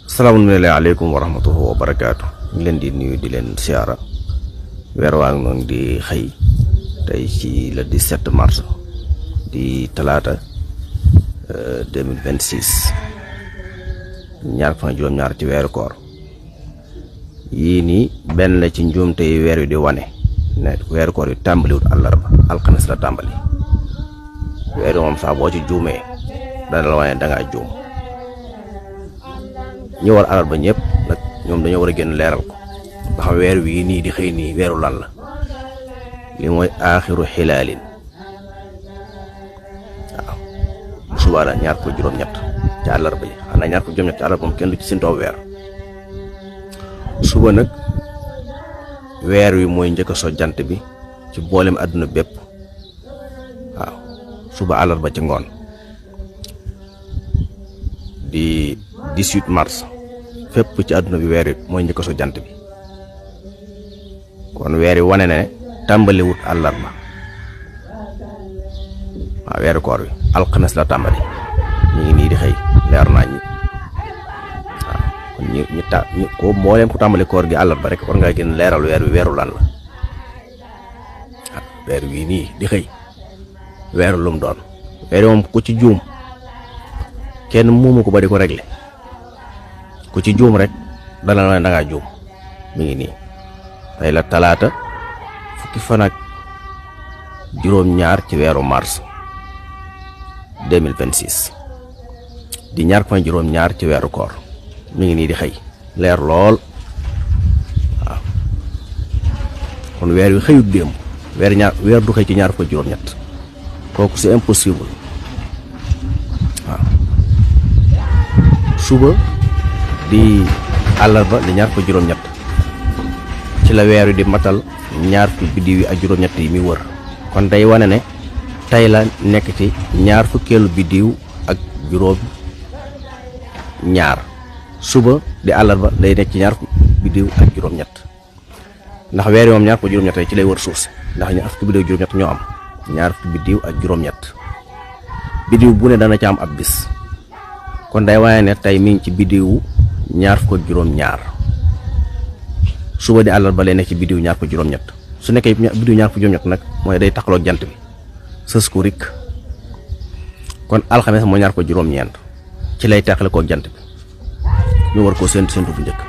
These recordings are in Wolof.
Assalamualaikum warahmatullahi wabarakatuh. Ñu leen di nuyu di leen siyaara weer waa ngi noonu di xëy tey ci le 17 mars di talaata 2026 ñaar fan juróom-ñaar ci weeru koor yii nii benn la ci njuumte yi weer wi di wane ne weeru koor yi tàmbaliwut àllarba alxames la tàmbali. weer wi moom saa boo ci juumee dana la wane dangaa juum. ñi war àllarba ñëpp nag ñoom dañoo war a génn leeral ko ba xam weer wi nii di xëy nii weeru lan la li mooy aaxiru xilaalin waaw bu subaa la ñaar ko juróom-ñett ci àllarba yi xanaa ñaar ko juróom-ñett ci àllarba moom kenn du ci sintoo weer suba nag weer wi mooy njëkk a so jant bi ci boolem àdduna bépp waaw suba àllarba ci ngoon di 18 mars fépp ci àdduna bi weer wi mooy njëkk so jant bi kon weer wi wane ne tàmbaliwut àllarba waaw weeru koor wi alxames la tàmbali ñu ngi nii di xëy leer naa ñi waaw kon ñi ko mbooleem ku tàmbali koor gi àllarba rek war ngaa gën leeral weer wi weeru lan la weer wi nii di xëy weeru lum doon weer wi moom ku ci juum kenn moomu ko ba di ko réglé ku ci juum rek dana la da ngaa juum mi ngi nii tey la talaata fukki fan ak juróom-ñaar ci weeru mars 2026 di ñaar fan juróom-ñaar ci weeru koor mi ngi nii di xëy leer lool waaw kon weer wi xëyut démb weer du xëy ci ñaar fan juróom-ñett kooku c'est impossible waaw suba di àllarba di ñaar ko juróom-ñett ci la weer wi di matal ñaar fukki biddiw yi ak juróom-ñett yi mi wër kon day wane ne tey la nekk ci ñaar fukkeelu biddiw ak juróom-ñaar suba di àllarba day nekk ci ñaar fukki biddiw ak juróom-ñett ndax weer wi moom ñaar ko juróom-ñett ci lay wër suuf si ndax ñaar fukki biddiw juróom-ñett ñoo am ñaar fukki biddiw ak juróom-ñett biddiw bu ne dana ci am ab bis kon day wane ne tey mi ngi ci biddiwu ñaar fukk ak juróom-ñaar suba di àllarba lay nekk ci biddiw ñaar fukk juróom-ñett su nekkee biddiw ñaar fukk juróom-ñett nag mooy day taxaloog jant bi sës ko rik kon alxames mooy ñaar ko juróom-ñeent ci lay taxale koog jant bi ñu war koo séntu bu njëkk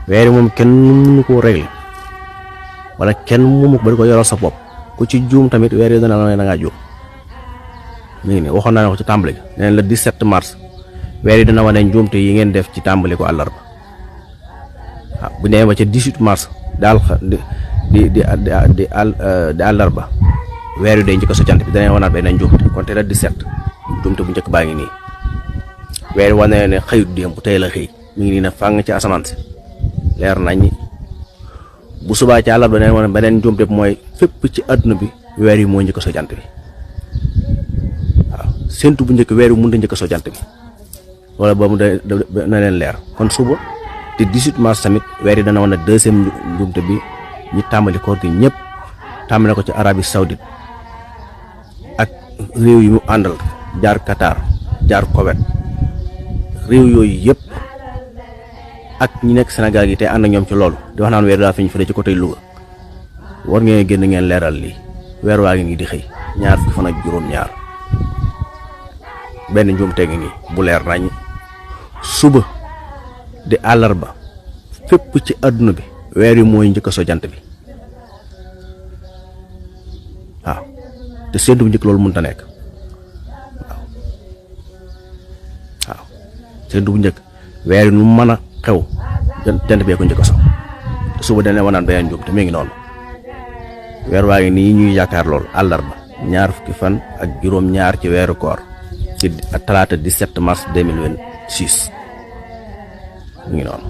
weer moom kenn mënu koo régler wala kenn mënu ko ba di ko yoral sa bopp ku ci juum tamit weer yi dana la ne da ngaa juum mi ngi nii waxoon naa ne ko ci tàmbali gi neen le 17 mars weer yi dina wane njuumte yi ngeen def ci tàmbali ko àllarba waaw bu nee ba ca 18 mars daal di àllarba weer yi day njëkk a so jant bi dana wanaat benn njuumte kon tey la 17 njuumte bu njëkk baa ngi nii weer yi wane ne xëyut démb bu tey la xëy mi ngi nii ne fàng ci asamaan si leer nañ bu subaa ci àllarba dana wane beneen njuumte mooy fépp ci àdduna bi weer yi moo njëkk a so jant bi séntu bu njëkk weer wi mënut a njëkk a so jant bi wala ba mu na leen leer kon suba te 18 mars tamit weer yi dana wane deuxième njuumte bi ñi tàmbali koor gi ñëpp tàmbale ko ci Arabie Saoudite ak réew yi mu àndal jaar Qatar jaar Koweït réew yooyu yëpp ak ñi nekk Sénégal gi te ànd ak ñoom ci loolu di wax naan weer daa fiñ fële ci côté Louga war ngeen génn ngeen leeral lii weer waa ngi nii di xëy ñaar fukki fan ak juróom-ñaar benn njuumte ngi nii bu leer nañ suba di àllarba fépp ci àdduna bi weer yi mooy njëkk a so jant bi waaw te séntu bu njëkk loolu mënut a nekk waaw séntu bu njëkk weer yi nu mën a xew jant bee ko njëkk a so te suba dana wanaan beneen njuumte mi ngi noonu weer waa ngi nii ñuy yaakaar loolu àllarba ñaar fukki fan ak juróom-ñaar ci weeru koor ci talaata 17 mars 2026 mu ngi noonu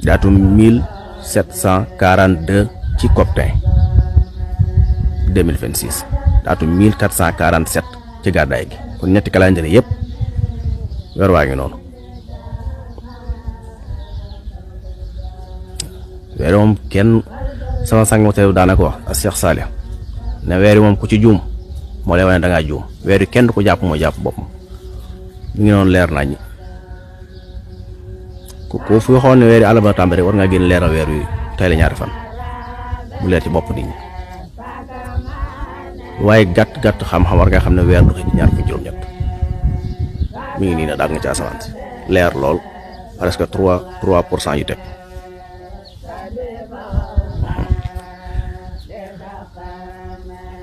daatum 1742 ci Coptin 2026 daatum 1447 ci gàddaay gi kon ñetti calendrier yëpp weer waa ngi noonu weer moom kenn sama sang ma teew daana ko wax ak Cheikh Salih ne weer moom ku ci juum moo lay wane da ngaa juum weer kenn du ko jàpp moo jàpp boppam mi ngi noonu leer nañ ko fi waxoon ne weeri àllarba tàmbali war ngaa génn leeral weer wi tey la ñaari fan mu leer ci bopp nit ñi waaye gàtt xam-xam war nga xam ne weer du xëy ñaar fukki juróom-ñett mi ngi nii na daag nga ci asamaan si leer lool presque 3% yu teg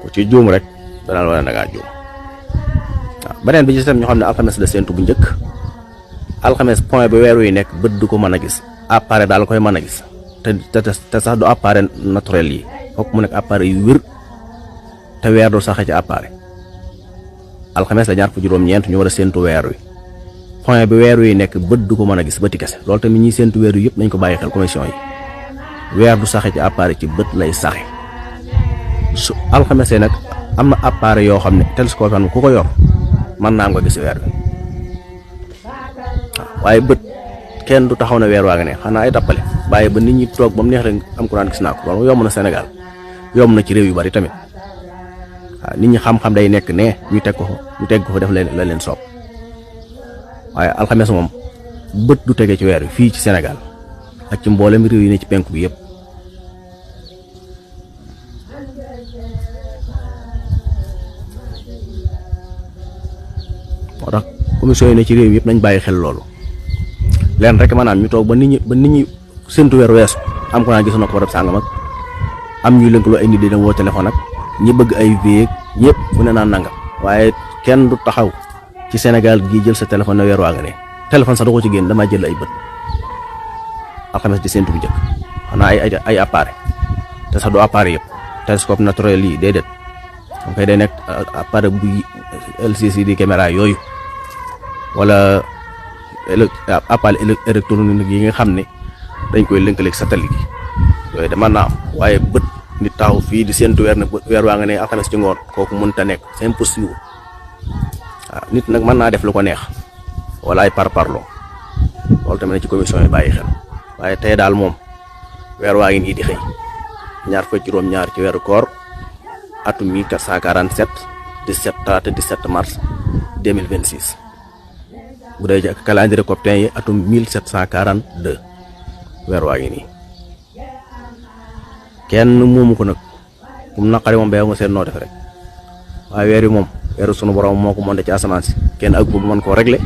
ku ci juum rek danaa la wane da ngaa juum waaw beneen bi ci tam ñoo xam ne alxames la séentu bu njëkk alxames point bi weer wi nekk bët du ko mën a gis appareil daal koy mën a gis te sax du appareil naturel yi fokk mu nekk appareil yu wér te weer du saxee ci appareil alxames la ñaar fu juróom-ñeent ñu war a séentu weer wi point bi weer wi nekk bët du ko mën a gis bëti kese loolu tamit ñiy séentu weer wi yëpp nañ ko bàyyi xel commission yi weer du saxe ci appareil ci bët lay saxe su alxames nag am na appareil yoo xam ne télescope xam ne ku ko yor mën naa nga gis weer wi waaye bët kenn du taxaw na weer waa nga ne xanaa ay tappale bàyyi ba nit ñi toog ba mu neex rek am ku naan gis naa ko loolu yomb na Sénégal yomb na ci réew yu bari tamit waaw nit ñi xam-xam day nekk ne ñu teg ko fa def la leen soob waaye alxames moom bët du tege ci weer wi fii ci Sénégal ak ci mboolem réew yi ne ci penku bi yëpp moo tax commission yi ne ci réew yëpp nañ bàyyi xel loolu leen rek maanaam ñu toog ba nit ñi séntu weer weesu am ko naan gis na ko barab sàngam ak am ñuy lëkkaloo ay nit di dem woo téléphone ak ñi bëgg ay vie ñëpp fu ne naan nangam waaye kenn du taxaw ci Sénégal gii jël sa téléphone na weer waa nga ne téléphone sax da ko ci génn damaa jël ay bët alxames di séntu bu njëkk xanaa ay appareil te sax du appareil yëpp télescope naturel yi déedéet xam koy day nekk appareil bu LCD caméra yooyu wala appareil électronique yi nga xam ne dañ koy lënkaleeg satellite yi yooyu de mën naa am waaye bët nit taxaw fii di séntu weer waa nga ne alxames ci ngoon kooku mënut a nekk c'est impossible waaw nit nag mën naa def lu ko neex wala ay parparloo loolu tamit ci commission yi bàyyi xel waaye tey daal moom weer waa ngi nii di xëy ñaar fukk juróom-ñaar ci weeru koor atum 1447 17 mars 2026 bu dee ci calendrier coptin yi atum 1742 weer waa ngi nii kenn moomu ko nag kum naqari moom ba nga seen noo def rek waaye weer wi moom weeru sunu borom moo ko monté ci asamaan si kenn ak bu mën koo régler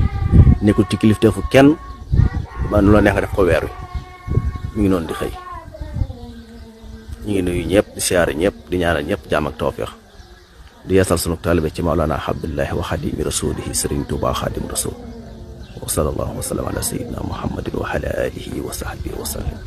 nekkul ci kilifteefu kenn ba nu la neex def ko weer wi mi ngi noonu di xëy ñu ngi nuyu ñëpp di siyaare ñëpp di ñaanal ñëpp jaam ak tawfiix di yeesal sunu taalibe ci Mawlana Abdullahi wa xadimi rasulihi Sëriñ Tuubaa xadim rasul wa sallallahu wa sallam ala sayyidina Muhammadin wa ala alihi wa sahbihi wa sallam